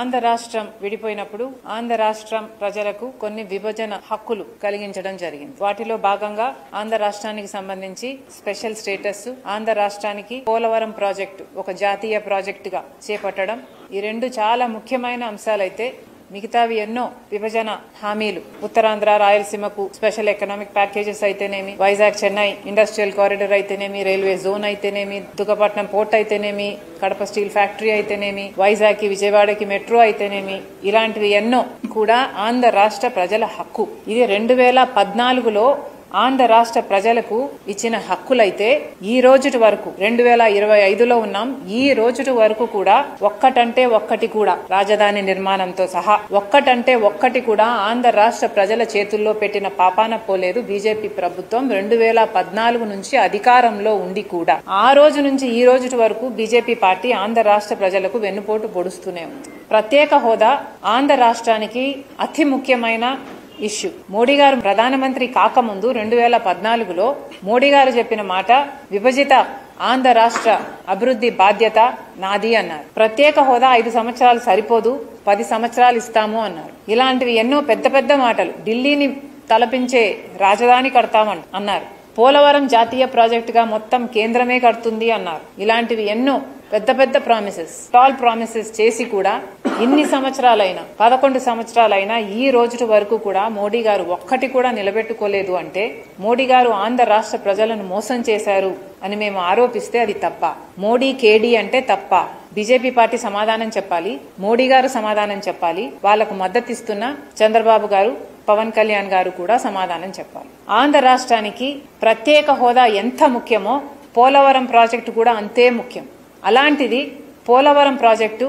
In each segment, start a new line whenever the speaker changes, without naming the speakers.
ఆంధ్ర రాష్ట్రం విడిపోయినప్పుడు ఆంధ్ర రాష్ట్రం ప్రజలకు కొన్ని విభజన హక్కులు కలిగించడం జరిగింది. వాటిలో భాగంగా ఆంధ్ర రాష్ట్రానికి సంబంధించి స్పెషల్ స్టేటస్, ఆంధ్ర రాష్ట్రానికి పోలవరం ప్రాజెక్టు ఒక జాతీయ ప్రాజెక్టుగా చేపట్టడం, ఈ రెండు చాలా ముఖ్యమైన అంశాలైతే మిగతావి ఎన్నో విభజన హామీలు, ఉత్తరాంధ్ర రాయలసీమకు స్పెషల్ ఎకనామిక్ ప్యాకేజెస్ అయితేనేమి, వైజాగ్ చెన్నై ఇండస్ట్రియల్ కారిడార్ అయితేనేమి, రైల్వే జోన్ అయితేనేమి, దుగ్గపట్నం పోర్ట్ అయితేనేమి, కడప స్టీల్ ఫ్యాక్టరీ అయితేనేమి, వైజాగ్ కి విజయవాడకి మెట్రో అయితేనేమి, ఇలాంటివి ఎన్నో కూడా ఆంధ్ర రాష్ట్ర ప్రజల హక్కు. ఇది 2014లో ఆంధ్ర రాష్ట్ర ప్రజలకు ఇచ్చిన హక్కులైతే ఈ రోజుటి వరకు 2025లో ఉన్నాం. ఈ రోజుటి వరకు కూడా ఒక్కటంటే ఒక్కటి కూడా రాజధాని నిర్మాణంతో సహా ఒక్కటంటే ఒక్కటి కూడా ఆంధ్ర రాష్ట్ర ప్రజల చేతుల్లో పెట్టిన పాపాన పోలేదు బీజేపీ ప్రభుత్వం 2014 నుంచి అధికారంలో ఉండి కూడా. ఆ రోజు నుంచి ఈ రోజుటి వరకు బీజేపీ పార్టీ ఆంధ్ర రాష్ట్ర ప్రజలకు వెన్నుపోటు పొడుస్తూనే ఉంది. ప్రత్యేక హోదా ఆంధ్ర రాష్ట్రానికి అతి ముఖ్యమైన ఇష్యూ. మోడీ గారు ప్రధానమంత్రి కాకముందు 2014లో మోడీ గారు చెప్పిన మాట, విభజిత ఆంధ్ర రాష్ట్ర అభివృద్ధి బాధ్యత నాది అన్నారు. ప్రత్యేక హోదా 5 సంవత్సరాలు సరిపోదు, 10 సంవత్సరాలు ఇస్తాము అన్నారు. ఇలాంటివి ఎన్నో పెద్ద పెద్ద మాటలు. ఢిల్లీని తలపించే రాజధాని కడతామని అన్నారు. పోలవరం జాతీయ ప్రాజెక్టుగా మొత్తం కేంద్రమే కడుతుంది అన్నారు. ఇలాంటివి ఎన్నో పెద్ద పెద్ద ప్రామిసెస్, టాల్ ప్రామిసెస్ చేసి కూడా ఇన్ని సంవత్సరాలైనా 11 సంవత్సరాలైనా ఈ రోజు వరకు కూడా మోడీ గారు ఒక్కటి కూడా నిలబెట్టుకోలేదు అంటే మోడీ గారు ఆంధ్ర రాష్ట్ర ప్రజలను మోసం చేశారు అని మేము ఆరోపిస్తే అది తప్ప. మోడీ కేడీ అంటే తప్ప. బీజేపీ పార్టీ సమాధానం చెప్పాలి, మోడీ గారు సమాధానం చెప్పాలి, వాళ్లకు మద్దతిస్తున్న చంద్రబాబు గారు, పవన్ కళ్యాణ్ గారు కూడా సమాధానం చెప్పాలి. ఆంధ్ర రాష్ట్రానికి ప్రత్యేక హోదా ఎంత ముఖ్యమో పోలవరం ప్రాజెక్టు కూడా అంతే ముఖ్యం. అలాంటిది పోలవరం ప్రాజెక్టు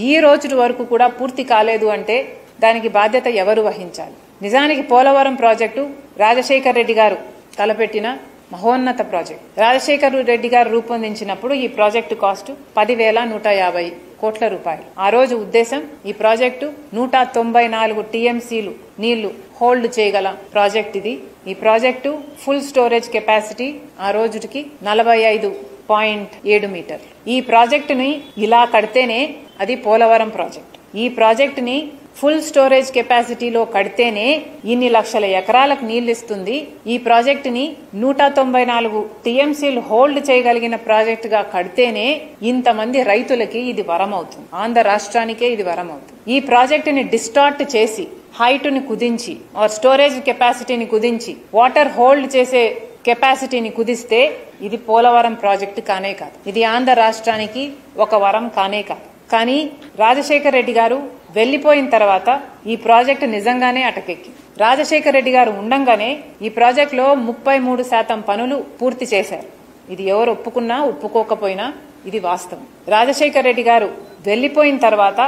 ఈ రోజు వరకు కూడా పూర్తి కాలేదు అంటే దానికి బాధ్యత ఎవరు వహించాలి? నిజానికి పోలవరం ప్రాజెక్టు రాజశేఖర్ రెడ్డి గారు తలపెట్టిన మహోన్నత ప్రాజెక్టు. రాజశేఖర్ రెడ్డి గారు రూపొందించినప్పుడు ఈ ప్రాజెక్టు కాస్ట్ 10,150 కోట్ల రూపాయలు. ఆ రోజు ఉద్దేశం ఈ ప్రాజెక్టు 194 టీఎంసీలు నీళ్లు హోల్డ్ చేయగల ప్రాజెక్ట్ ఇది. ఈ ప్రాజెక్టు ఫుల్ స్టోరేజ్ కెపాసిటీ ఆ రోజుకి 45.7 మీటర్లు. ఈ ప్రాజెక్టుని ఇలా కడితేనే అది పోలవరం ప్రాజెక్ట్. ఈ ప్రాజెక్టుని ఫుల్ స్టోరేజ్ కెపాసిటీలో కడితేనే ఇన్ని లక్షల ఎకరాలకు నీళ్లు ఇస్తుంది. ఈ ప్రాజెక్టుని 194 టీఎంసీలు హోల్డ్ చేయగలిగిన ప్రాజెక్ట్ గా కడితేనే ఇంతమంది రైతులకి ఇది వరం అవుతుంది. ఆంధ్ర రాష్ట్రానికే ఇది వరం అవుతుంది. ఈ ప్రాజెక్టుని డిస్టార్ట్ చేసి హైట్ ని కుదించి స్టోరేజ్ కెపాసిటీని కుదించి వాటర్ హోల్డ్ చేసే కెపాసిటీని కుదిస్తే ఇది పోలవరం ప్రాజెక్టు కానే కాదు. ఇది ఆంధ్ర రాష్ట్రానికి ఒక వరం కానే కాదు. కానీ రాజశేఖర్ రెడ్డి గారు వెళ్లిపోయిన తర్వాత ఈ ప్రాజెక్టు నిజంగానే అటకెక్కి. రాజశేఖర్ రెడ్డి గారు ఉండంగానే ఈ ప్రాజెక్టులో 33% పనులు పూర్తి చేశారు. ఇది ఎవరు ఒప్పుకున్నా ఒప్పుకోకపోయినా ఇది వాస్తవం. రాజశేఖర్ రెడ్డి గారు వెళ్లిపోయిన తర్వాత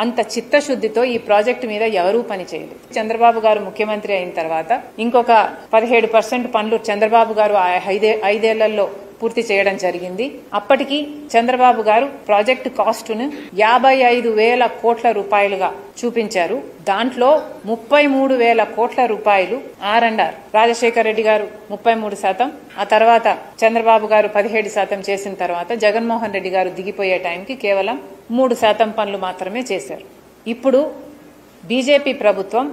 అంత చిత్తశుద్ధితో ఈ ప్రాజెక్టు మీద ఎవరూ పని చేయలేదు. చంద్రబాబు గారు ముఖ్యమంత్రి అయిన తర్వాత ఇంకొక 17% పనులు చంద్రబాబు గారు 5 ఏళ్లలో పూర్తి చేయడం జరిగింది. అప్పటికి చంద్రబాబు గారు ప్రాజెక్టు కాస్టును 55,000 కోట్ల రూపాయలుగా చూపించారు. దాంట్లో 33,000 కోట్ల రూపాయలు R&R. రాజశేఖర్ రెడ్డి గారు 33%, ఆ తర్వాత చంద్రబాబు గారు 17% చేసిన తర్వాత జగన్మోహన్ రెడ్డి గారు దిగిపోయే టైంకి కేవలం 3% పనులు మాత్రమే చేశారు. ఇప్పుడు బీజేపీ ప్రభుత్వం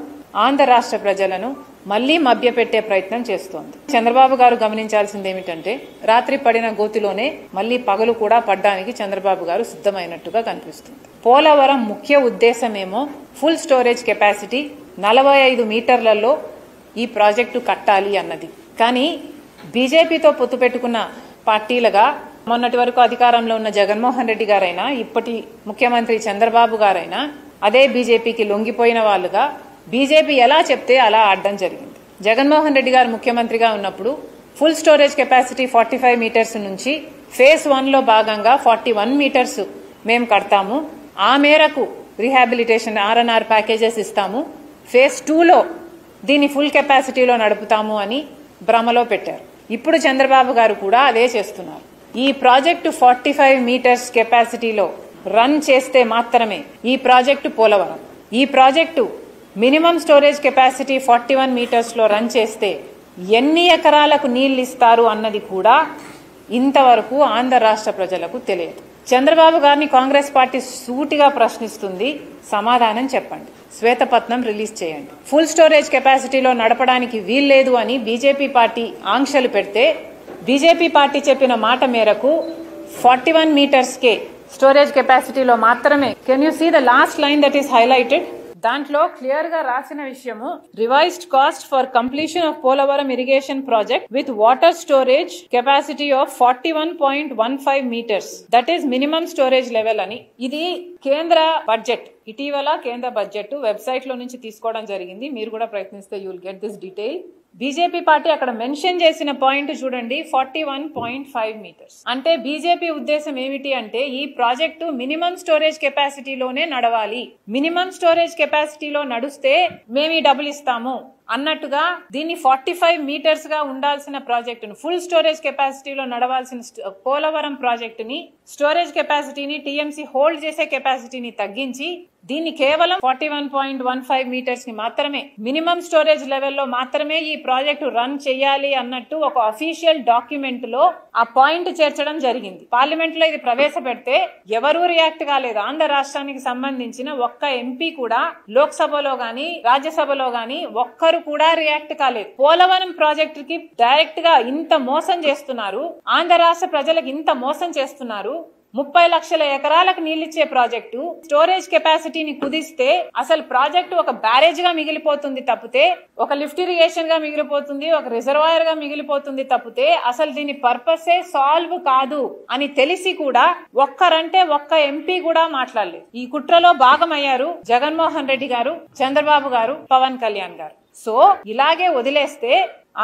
ఆంధ్ర రాష్ట్ర ప్రజలను మళ్లీ మభ్యపెట్టే ప్రయత్నం చేస్తోంది. చంద్రబాబు గారు గమనించాల్సింది ఏమిటంటే రాత్రి పడిన గోతిలోనే మళ్లీ పగలు కూడా పడ్డానికి చంద్రబాబు గారు సిద్ధమైనట్టుగా కనిపిస్తుంది. పోలవరం ముఖ్య ఉద్దేశమేమో ఫుల్ స్టోరేజ్ కెపాసిటీ 45 మీటర్లలో ఈ ప్రాజెక్టు కట్టాలి అన్నది. కానీ బీజేపీతో పొత్తు పెట్టుకున్న పార్టీలుగా మొన్నటి వరకు అధికారంలో ఉన్న జగన్మోహన్ రెడ్డి గారైనా ఇప్పటి ముఖ్యమంత్రి చంద్రబాబు గారైనా అదే బీజేపీకి లొంగిపోయిన వాళ్లుగా బీజేపీ ఎలా చెప్తే అలా ఆడడం జరిగింది. జగన్మోహన్ రెడ్డి గారు ముఖ్యమంత్రిగా ఉన్నప్పుడు ఫుల్ స్టోరేజ్ కెపాసిటీ 45 మీటర్స్ నుంచి ఫేజ్ 1లో భాగంగా 41 మీటర్స్ మేము కడతాము, ఆ మేరకు రీహాబిలిటేషన్ R&R ప్యాకేజెస్ ఇస్తాము, ఫేజ్ 2లో దీన్ని ఫుల్ కెపాసిటీలో నడుపుతాము అని భ్రమలో పెట్టారు. ఇప్పుడు చంద్రబాబు గారు కూడా అదే చేస్తున్నారు. ఈ ప్రాజెక్టు 45 మీటర్స్ కెపాసిటీలో రన్ చేస్తే మాత్రమే ఈ ప్రాజెక్టు పోలవరం. ఈ project minimum storage capacity 41 meters లో రన్ చేస్తే ఎన్ని ఎకరాలకు నీళ్లు ఇస్తారు అన్నది కూడా ఇంతవరకు ఆంధ్ర రాష్ట్ర ప్రజలకు తెలియదు. చంద్రబాబు గారిని కాంగ్రెస్ పార్టీ సూటిగా ప్రశ్నిస్తుంది, సమాధానం చెప్పండి. శ్వేతపత్రం రిలీజ్ చేయండి. ఫుల్ స్టోరేజ్ కెపాసిటీలో నడపడానికి వీల్లేదు అని బీజేపీ పార్టీ ఆంక్షలు పెడితే బీజేపీ పార్టీ చెప్పిన మాట మేరకు 41 మీటర్స్కే స్టోరేజ్ కెపాసిటీలో మాత్రమే. Can you see the last line that is highlighted? దాంట్లో క్లియర్ గా రాసిన విషయము, revised cost for completion of Polavaram irrigation project with water storage capacity of 41.15 meters, that is minimum storage level అని. ఇది కేంద్ర బడ్జెట్, ఇటీవల కేంద్ర బడ్జెట్ వెబ్సైట్ లో నుంచి తీసుకోవడం జరిగింది. మీరు కూడా ప్రయత్నిస్తే you will get this detail. BJP party అక్కడ మెన్షన్ చేసిన పాయింట్ చూడండి, 41.5 మీటర్స్. అంటే బీజేపీ ఉద్దేశం ఏమిటి అంటే ఈ ప్రాజెక్టు మినిమం స్టోరేజ్ కెపాసిటీలోనే నడవాలి. మినిమం స్టోరేజ్ కెపాసిటీలో నడుస్తే మేము ఈ డబ్బులు ఇస్తాము అన్నట్టుగా దీన్ని 45 మీటర్స్ గా ఉండాల్సిన ప్రాజెక్టును, ఫుల్ స్టోరేజ్ కెపాసిటీలో నడవాల్సిన పోలవరం ప్రాజెక్టుని, స్టోరేజ్ కెపాసిటీని, టీఎంసీ హోల్డ్ చేసే కెపాసిటీని తగ్గించి దీన్ని కేవలం 41.15 మీటర్స్ కి మాత్రమే, మినిమం స్టోరేజ్ లెవెల్లో మాత్రమే ఈ ప్రాజెక్టు రన్ చేయాలి అన్నట్టు ఒక అఫీషియల్ డాక్యుమెంట్ లో ఆ పాయింట్ చేర్చడం జరిగింది. పార్లమెంట్ లో ఇది ప్రవేశపెడితే ఎవరూ రియాక్ట్ కాలేదు. ఆంధ్ర రాష్ట్రానికి సంబంధించిన ఒక్క ఎంపీ కూడా లోక్సభలో గాని రాజ్యసభలో గాని ఒక్కరు కూడా రియాక్ట్ కాలేదు. పోలవరం ప్రాజెక్టు కి డైరెక్ట్ గా ఇంత మోసం చేస్తున్నారు, ఆంధ్ర రాష్ట్ర ప్రజలకు ఇంత మోసం చేస్తున్నారు. 30 లక్షల ఎకరాలకు నీళ్లిచ్చే ప్రాజెక్టు స్టోరేజ్ కెపాసిటీని కుదిస్తే అసలు ప్రాజెక్టు ఒక బ్యారేజ్ గా మిగిలిపోతుంది తప్పితే, ఒక లిఫ్ట్ ఇరిగేషన్ గా మిగిలిపోతుంది, ఒక రిజర్వాయర్ గా మిగిలిపోతుంది తప్పితే అసలు దీని పర్పసే సాల్వ్ కాదు అని తెలిసి కూడా ఒక్కరంటే ఒక్క ఎంపీ కూడా మాట్లాడలేదు. ఈ కుట్రలో భాగమయ్యారు జగన్మోహన్ రెడ్డి గారు, చంద్రబాబు గారు, పవన్ కళ్యాణ్ గారు. సో ఇలాగే వదిలేస్తే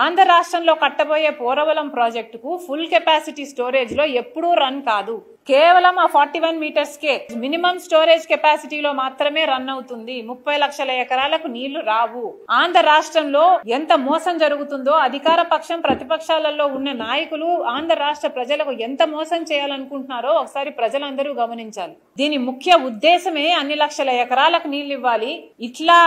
ఆంధ్ర రాష్ట్రంలో కట్టబోయే పోలవరం ప్రాజెక్టుకు ఫుల్ కెపాసిటీ స్టోరేజ్ లో ఎప్పుడూ రన్ కాదు. కేవలం ఆ 41 మీటర్స్ కే మినిమం స్టోరేజ్ కెపాసిటీలో మాత్రమే రన్ అవుతుంది. 30 లక్షల ఎకరాలకు నీళ్లు రావు. ఆంధ్ర రాష్ట్రంలో ఎంత మోసం జరుగుతుందో అధికార పక్షం ప్రతిపక్షాలలో ఉన్న నాయకులు ఆంధ్ర రాష్ట్ర ప్రజలకు ఎంత మోసం చేయాలనుకుంటున్నారో ఒకసారి ప్రజలందరూ గమనించాలి. దీని ముఖ్య ఉద్దేశమే అన్ని లక్షల ఎకరాలకు నీళ్లు ఇవ్వాలి. ఇట్లా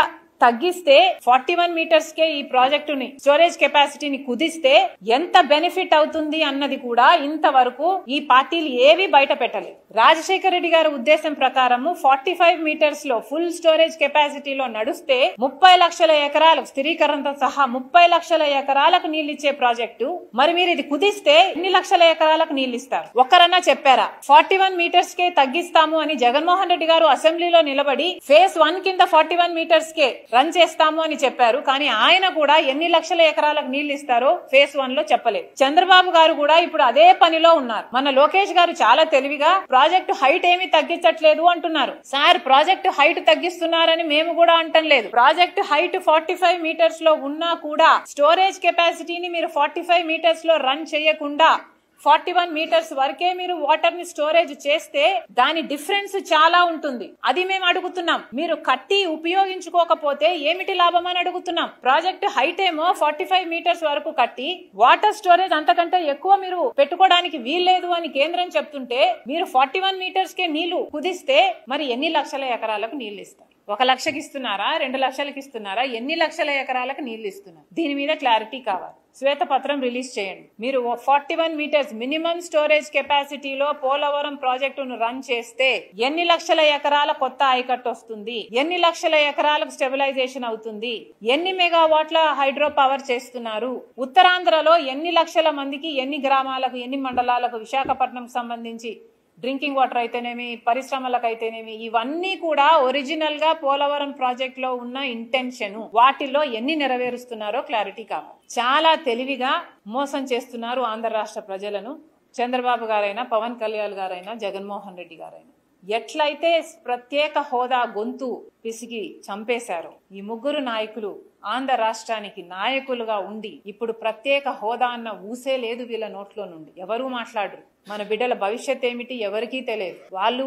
తగ్గిస్తే 41 మీటర్స్ కే ఈ ప్రాజెక్టుని స్టోరేజ్ కెపాసిటీని కుదిస్తే ఎంత బెనిఫిట్ అవుతుంది అన్నది కూడా ఇంతవరకు ఈ పార్టీలు ఏవి బయట పెట్టలేదు. రాజశేఖర రెడ్డి గారి ఉద్దేశం ప్రకారము 45 మీటర్స్ లో ఫుల్ స్టోరేజ్ కెపాసిటీలో నడుస్తే 30 లక్షల ఎకరాలకు స్థిరీకరణతో సహా 30 లక్షల ఎకరాలకు నీళ్లు ఇచ్చే ప్రాజెక్టు. మరి మీరు ఇది కుదిస్తే ఎన్ని లక్షల ఎకరాలకు నీళ్లు ఇస్తారు? ఒక్కరన్నా చెప్పారా? 41 మీటర్స్ కే తగ్గిస్తాము అని జగన్మోహన్ రెడ్డి గారు అసెంబ్లీలో నిలబడి ఫేజ్ 1 కింద 41 మీటర్స్ కే రన్ చేస్తాము అని చెప్పారు. కానీ ఆయన కూడా ఎన్ని లక్షల ఎకరాలకు నీళ్లు ఇస్తారో ఫేజ్ 1 లో చెప్పలేదు. చంద్రబాబు గారు కూడా ఇప్పుడు అదే పనిలో ఉన్నారు. మన లోకేష్ గారు చాలా తెలివిగా ప్రాజెక్టు హైట్ ఏమి తగ్గించట్లేదు అంటున్నారు. సార్, ప్రాజెక్టు హైట్ తగ్గిస్తున్నారని మేము కూడా అంటం లేదు. ప్రాజెక్టు హైట్ 45 మీటర్స్ లో ఉన్నా కూడా స్టోరేజ్ కెపాసిటీని మీరు 45 మీటర్స్ లో రన్ చేయకుండా 41 మీటర్స్ వరకే మీరు వాటర్ ని స్టోరేజ్ చేస్తే దాని డిఫరెన్స్ చాలా ఉంటుంది. అది మేము అడుగుతున్నాం. మీరు కట్టి ఉపయోగించుకోకపోతే ఏమిటి లాభం అని అడుగుతున్నాం. ప్రాజెక్ట్ హైట్ ఏమో 45 మీటర్స్ వరకు కట్టి వాటర్ స్టోరేజ్ అంతకంటే ఎక్కువ మీరు పెట్టుకోవడానికి వీల్లేదు అని కేంద్రం చెప్తుంటే మీరు 41 మీటర్స్ కే నీళ్లు కుదిస్తే మరి ఎన్ని లక్షల ఎకరాలకు నీళ్లు ఇస్తారు? 1 లక్షకి ఇస్తున్నారా? 2 లక్షలకి ఇస్తున్నారా? ఎన్ని లక్షల ఎకరాలకు నీళ్లు ఇస్తున్నారు? దీని మీద క్లారిటీ కావాలి. శ్వేతపత్రం రిలీజ్ చేయండి. మీరు 41 మీటర్స్ మినిమం స్టోరేజ్ కెపాసిటీలో పోలవరం ప్రాజెక్టును రన్ చేస్తే ఎన్ని లక్షల ఎకరాల కొత్త ఆయకట్టు వస్తుంది? ఎన్ని లక్షల ఎకరాలకు స్టెబిలైజేషన్ అవుతుంది? ఎన్ని మెగావాట్ల హైడ్రో పవర్ చేస్తున్నారు? ఉత్తరాంధ్రలో ఎన్ని లక్షల మందికి, ఎన్ని గ్రామాలకు, ఎన్ని మండలాలకు, విశాఖపట్నం సంబంధించి డ్రింకింగ్ వాటర్ అయితేనేమి, పరిశ్రమలకు అయితేనేమి, ఇవన్నీ కూడా ఒరిజినల్ గా పోలవరం ప్రాజెక్ట్ లో ఉన్న ఇంటెన్షన్, వాటిలో ఎన్ని నెరవేరుస్తున్నారో క్లారిటీ కావాలి. చాలా తెలివిగా మోసం చేస్తున్నారు ఆంధ్ర రాష్ట్ర ప్రజలను చంద్రబాబు గారైనా, పవన్ కళ్యాణ్ గారైనా, జగన్మోహన్ రెడ్డి గారైనా. ఎట్లయితే ప్రత్యేక హోదా గొంతు పిసికి చంపేశారో ఈ ముగ్గురు నాయకులు ఆంధ్ర రాష్ట్రానికి నాయకులుగా ఉండి ఇప్పుడు ప్రత్యేక హోదా అన్న ఊసే లేదు వీళ్ళ నోట్లో నుండి. ఎవరూ మాట్లాడరు. మన బిడ్డల భవిష్యత్ ఏమిటి ఎవరికీ తెలియదు.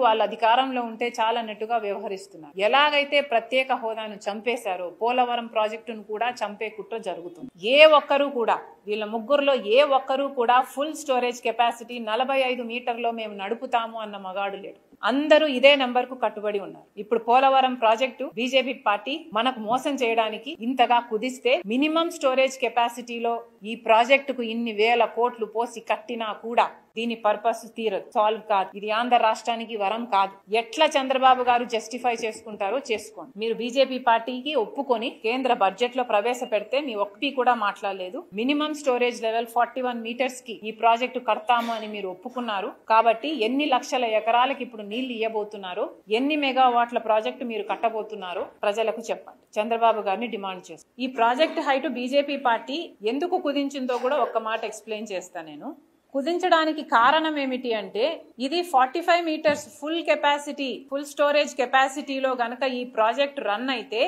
వాళ్ళ అధికారంలో ఉంటే చాలన్నట్టుగా వ్యవహరిస్తున్నారు. ఎలాగైతే ప్రత్యేక హోదాను చంపేశారో పోలవరం ప్రాజెక్టును కూడా చంపే కుట్ర జరుగుతుంది. ఏ ఒక్కరూ కూడా, వీళ్ళ ముగ్గురులో ఏ ఒక్కరూ కూడా ఫుల్ స్టోరేజ్ కెపాసిటీ 45 మీటర్లో మేము నడుపుతాము అన్న మగాడు లేడు. అందరూ ఇదే నంబర్ కు కట్టుబడి ఉన్నారు. ఇప్పుడు పోలవరం ప్రాజెక్టు బీజేపీ పార్టీ మనకు మోసం చేయడానికి ఇంతగా కుదిస్తే మినిమం స్టోరేజ్ కెపాసిటీలో ఈ ప్రాజెక్టుకు ఇన్ని వేల కోట్లు పోసి కట్టినా కూడా దీని పర్పస్ తీరదు, సాల్వ్ కాదు. ఇది ఆంధ్ర రాష్ట్రానికి వరం కాదు. ఎట్లా చంద్రబాబు గారు జస్టిఫై చేసుకుంటారో చేసుకోండి. మీరు బీజేపీ పార్టీకి ఒప్పుకొని కేంద్ర బడ్జెట్ లో ప్రవేశపెడితే మీ ఒక్కటి కూడా మాట్లాడలేదు. మినిమం స్టోరేజ్ లెవెల్ 41 మీటర్స్ కి ఈ ప్రాజెక్టు కడతాము అని మీరు ఒప్పుకున్నారు. కాబట్టి ఎన్ని లక్షల ఎకరాలకు ఇప్పుడు నీళ్లు ఇవ్వబోతున్నారు, ఎన్ని మెగావాట్ల ప్రాజెక్టు మీరు కట్టబోతున్నారో ప్రజలకు చెప్పండి. చంద్రబాబు గారిని డిమాండ్ చేస్తారు. ఈ ప్రాజెక్టు హైట్ బీజేపీ పార్టీ ఎందుకు కుదించిందో కూడా ఒక్క మాట ఎక్స్ప్లెయిన్ చేస్తా నేను. కుదించడానికి కారణం ఏమిటి అంటే ఇది 45 meters full capacity, full storage కెపాసిటీలో గనక ఈ ప్రాజెక్ట్ రన్ అయితే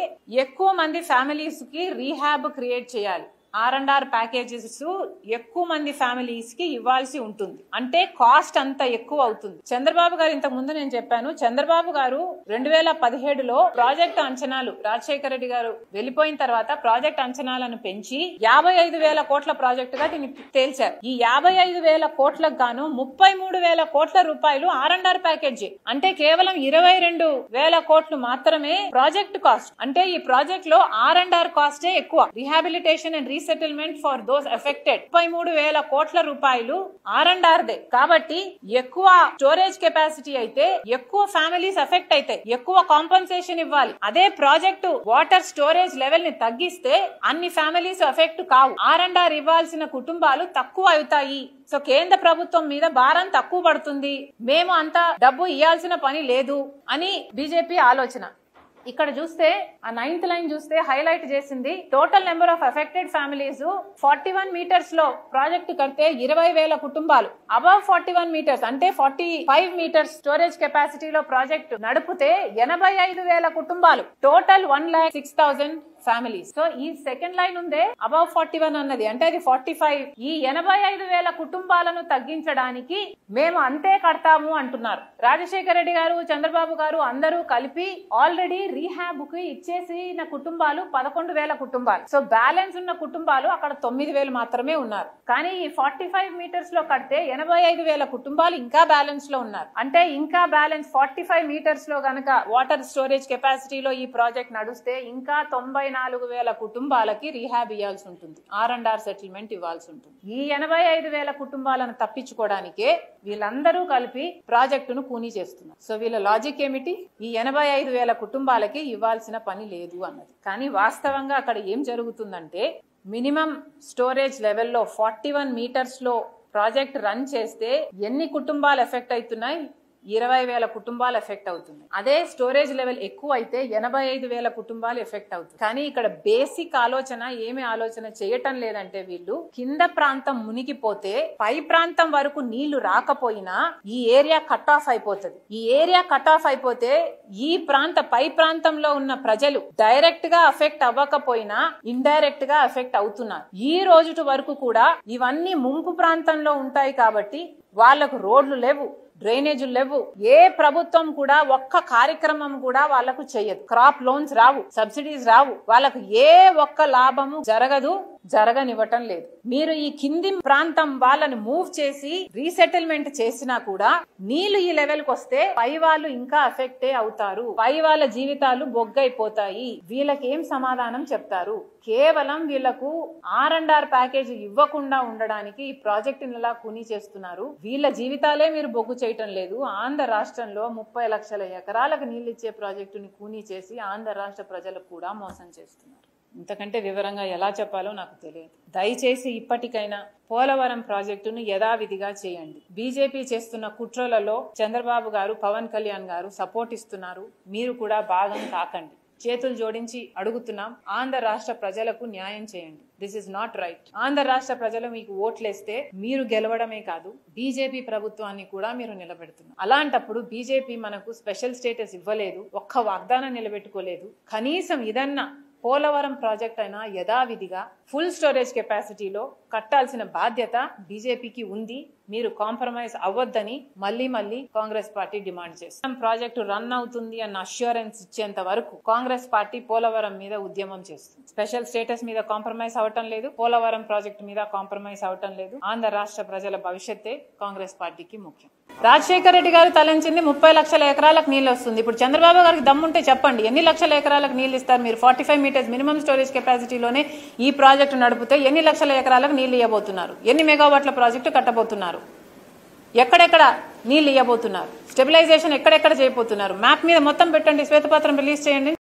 ఎక్కువ మంది ఫ్యామిలీస్ కి రీహాబ్ క్రియేట్ చేయాలి. R&R ప్యాకేజెస్ ఎక్కువ మంది ఫ్యామిలీస్ కి ఇవ్వాల్సి ఉంటుంది. అంటే కాస్ట్ అంత ఎక్కువ అవుతుంది. చంద్రబాబు గారు ఇంతకు ముందు నేను చెప్పాను, చంద్రబాబు గారు 2017లో ప్రాజెక్ట్ అంచనాలు రాజశేఖర రెడ్డి గారు వెళ్లిపోయిన తర్వాత ప్రాజెక్ట్ అంచనాలను పెంచి 55,000 కోట్ల ప్రాజెక్ట్ గా దీన్ని తేల్చారు. ఈ 55,000 కోట్లకు గాను 33,000 కోట్ల రూపాయలు R&R ప్యాకేజీ, అంటే కేవలం 22,000 కోట్లు మాత్రమే ప్రాజెక్ట్ కాస్ట్. అంటే ఈ ప్రాజెక్ట్ లో R&R కాస్టే ఎక్కువ. Rehabilitation and settlement for those affected 33,000 కోట్ల రూపాయలు R&R దే. కాబట్టి ఎక్కువ స్టోరేజ్ కెపాసిటీ అయితే ఎక్కువ ఫ్యామిలీస్ ఎఫెక్ట్ అయితే ఎక్కువ కాంపన్సేషన్ ఇవ్వాలి. అదే ప్రాజెక్టు వాటర్ స్టోరేజ్ లెవెల్ ని తగ్గిస్తే అన్ని ఫ్యామిలీస్ ఎఫెక్ట్ కావు. R&R ఇవ్వాల్సిన కుటుంబాలు తక్కువ అవుతాయి. సో కేంద్ర ప్రభుత్వం మీద భారం తక్కువ పడుతుంది, మేము అంత డబ్బు ఇవ్వాల్సిన పని లేదు అని బీజేపీ ఆలోచన. ఇక్కడ చూస్తే ఆ 9th లైన్ చూస్తే హైలైట్ చేసింది total number of affected families 41 meters లో ప్రాజెక్టు కడితే 20,000 కుటుంబాలు, అబవ్ 41 మీటర్స్ అంటే 45 మీటర్స్ స్టోరేజ్ కెపాసిటీలో ప్రాజెక్టు నడిపితే 85,000 కుటుంబాలు, టోటల్ 1,06,000 ఫ్యామిలీస్. సో ఈ సెకండ్ లైన్ ఉందే అబవ్ 41 అన్నది, అంటే అది 45. ఈ 85,000 కుటుంబాలను తగ్గించడానికి మేము అంతే కడతాము అంటున్నారు. రాజశేఖర రెడ్డి గారు, చంద్రబాబు గారు అందరూ కలిపి ఆల్రెడీ రీహాబ్ కి ఇచ్చేసిన కుటుంబాలు 11,000 కుటుంబాలు. సో బ్యాలెన్స్ ఉన్న కుటుంబాలు అక్కడ 9,000 మాత్రమే ఉన్నారు. కానీ ఈ 45 మీటర్స్ లో కడితే 85,000 కుటుంబాలు ఇంకా బ్యాలెన్స్ లో ఉన్నారు. అంటే ఇంకా బ్యాలెన్స్ 45 మీటర్స్ లో గనక వాటర్ స్టోరేజ్ కెపాసిటీలో ఈ ప్రాజెక్ట్ నడుస్తే ఇంకా 94,000 కుటుంబాలకి రీహాబ్ ఇవ్వాల్సి ఉంటుంది, R&R సెటిల్మెంట్ ఇవ్వాల్సి ఉంటుంది. ఈ 85,000 కుటుంబాలను తప్పించుకోవడానికే వీళ్ళందరూ కలిపి ప్రాజెక్టును కూనీ చేస్తున్నారు. సో వీళ్ళ లాజిక్ ఏమిటి? ఈ 85,000 కుటుంబాలకి ఇవ్వాల్సిన పని లేదు అన్నది. కానీ వాస్తవంగా అక్కడ ఏం జరుగుతుందంటే మినిమం స్టోరేజ్ లెవెల్లో 41 మీటర్స్ లో ప్రాజెక్ట్ రన్ చేస్తే ఎన్ని కుటుంబాలు ఎఫెక్ట్ అవుతున్నాయి? 20,000 కుటుంబాలు ఎఫెక్ట్ అవుతుంది. అదే స్టోరేజ్ లెవెల్ ఎక్కువ అయితే 85,000 కుటుంబాలు ఎఫెక్ట్ అవుతుంది. కానీ ఇక్కడ బేసిక్ ఆలోచన ఏమి ఆలోచన చేయటం లేదంటే వీళ్ళు కింద ప్రాంతం మునిగిపోతే పై ప్రాంతం వరకు నీళ్లు రాకపోయినా ఈ ఏరియా కట్ ఆఫ్ అయిపోతుంది. ఈ ఏరియా కట్ ఆఫ్ అయిపోతే ఈ పై ప్రాంతంలో ఉన్న ప్రజలు డైరెక్ట్ గా ఎఫెక్ట్ అవ్వకపోయినా ఇండైరెక్ట్ గా ఎఫెక్ట్ అవుతున్నారు. ఈ రోజు వరకు కూడా ఇవన్నీ ముంపు ప్రాంతంలో ఉంటాయి కాబట్టి వాళ్లకు రోడ్లు లేవు, డ్రైనేజీలు లేవు. ఏ ప్రభుత్వం కూడా ఒక్క కార్యక్రమం కూడా వాళ్లకు చెయ్యదు. క్రాప్ లోన్స్ రావు, సబ్సిడీస్ రావు, వాళ్ళకు ఏ ఒక్క లాభము జరగదు, జరగనివ్వటం లేదు. మీరు ఈ కింది ప్రాంతం వాళ్ళని మూవ్ చేసి రీసెటిల్మెంట్ చేసినా కూడా నీళ్లు ఈ లెవెల్ కి వస్తే పై వాళ్ళు ఇంకా ఎఫెక్టే అవుతారు, పై వాళ్ళ జీవితాలు బొగ్గైపోతాయి. వీళ్ళకి ఏం సమాధానం చెప్తారు? కేవలం వీళ్లకు R&R ప్యాకేజ్ ఇవ్వకుండా ఉండడానికి ఈ ప్రాజెక్ట్ ఇలా కూనీ చేస్తున్నారు. వీళ్ళ జీవితాలే మీరు బొగ్గు చేయటం లేదు. ఆంధ్ర రాష్ట్రంలో 30 లక్షల ఎకరాలకు నీళ్ళిచ్చే ప్రాజెక్టుని కూనీ చేసి ఆంధ్ర రాష్ట్ర ప్రజలకు కూడా మోసం చేస్తున్నారు. ఇంతకంటే వివరంగా ఎలా చెప్పాలో నాకు తెలియదు. దయచేసి ఇప్పటికైనా పోలవరం ప్రాజెక్టును యథావిధిగా చేయండి. బీజేపీ చేస్తున్న కుట్రలలో చంద్రబాబు గారు, పవన్ కళ్యాణ్ గారు సపోర్ట్ ఇస్తున్నారు. మీరు కూడా భాగం కాకండి. చేతులు జోడించి అడుగుతున్నాం, ఆంధ్ర రాష్ట్ర ప్రజలకు న్యాయం చేయండి. This is not right. Andhra రాష్ట్ర ప్రజలు మీకు ఓట్లేస్తే మీరు గెలవడమే కాదు, బీజేపీ ప్రభుత్వాన్ని కూడా మీరు నిలబెడుతున్నారు. అలాంటప్పుడు బీజేపీ మనకు స్పెషల్ స్టేటస్ ఇవ్వలేదు, ఒక్క వాగ్దానం నిలబెట్టుకోలేదు. కనీసం ఇదన్నా పోలవరం ప్రాజెక్ట్ అయినా యథావిధిగా ఫుల్ స్టోరేజ్ కెపాసిటీలో కట్టాల్సిన బాధ్యత బీజేపీకి ఉంది. మీరు కాంప్రమైజ్ అవ్వద్దని మళ్ళీ కాంగ్రెస్ పార్టీ డిమాండ్ చేస్తుంది. ప్రాజెక్టు రన్ అవుతుంది అన్న అష్యూరెన్స్ ఇచ్చేంత వరకు కాంగ్రెస్ పార్టీ పోలవరం మీద ఉద్యమం చేస్తుంది. స్పెషల్ స్టేటస్ మీద కాంప్రమైజ్ అవటం లేదు, పోలవరం ప్రాజెక్టు మీద కాంప్రమైజ్ అవటం లేదు. ఆంధ్ర రాష్ట్ర ప్రజల భవిష్యత్తే కాంగ్రెస్ పార్టీకి ముఖ్యం. రాజశేఖర రెడ్డి గారు తలంచింది 30 లక్షల ఎకరాలకు నీళ్లు వస్తుంది. ఇప్పుడు చంద్రబాబు గారికి దమ్ముంటే చెప్పండి, ఎన్ని లక్షల ఎకరాలకు నీళ్లు ఇస్తారు మీరు? 45 మీటర్స్ మినిమం స్టోరేజ్ కెపాసిటీలోనే ఈ ప్రాజెక్టు నడిపితే ఎన్ని లక్షల ఎకరాలకు నీళ్లు ఇవ్వబోతున్నారు? ఎన్ని మెగావాట్ల ప్రాజెక్టు కట్టబోతున్నారు? ఎక్కడెక్కడ నీళ్లు ఇవ్వబోతున్నారు? స్టెబిలైజేషన్ ఎక్కడెక్కడ చేయబోతున్నారు? మ్యాప్ మీద మొత్తం పెట్టండి, శ్వేతపత్రం రిలీజ్ చేయండి.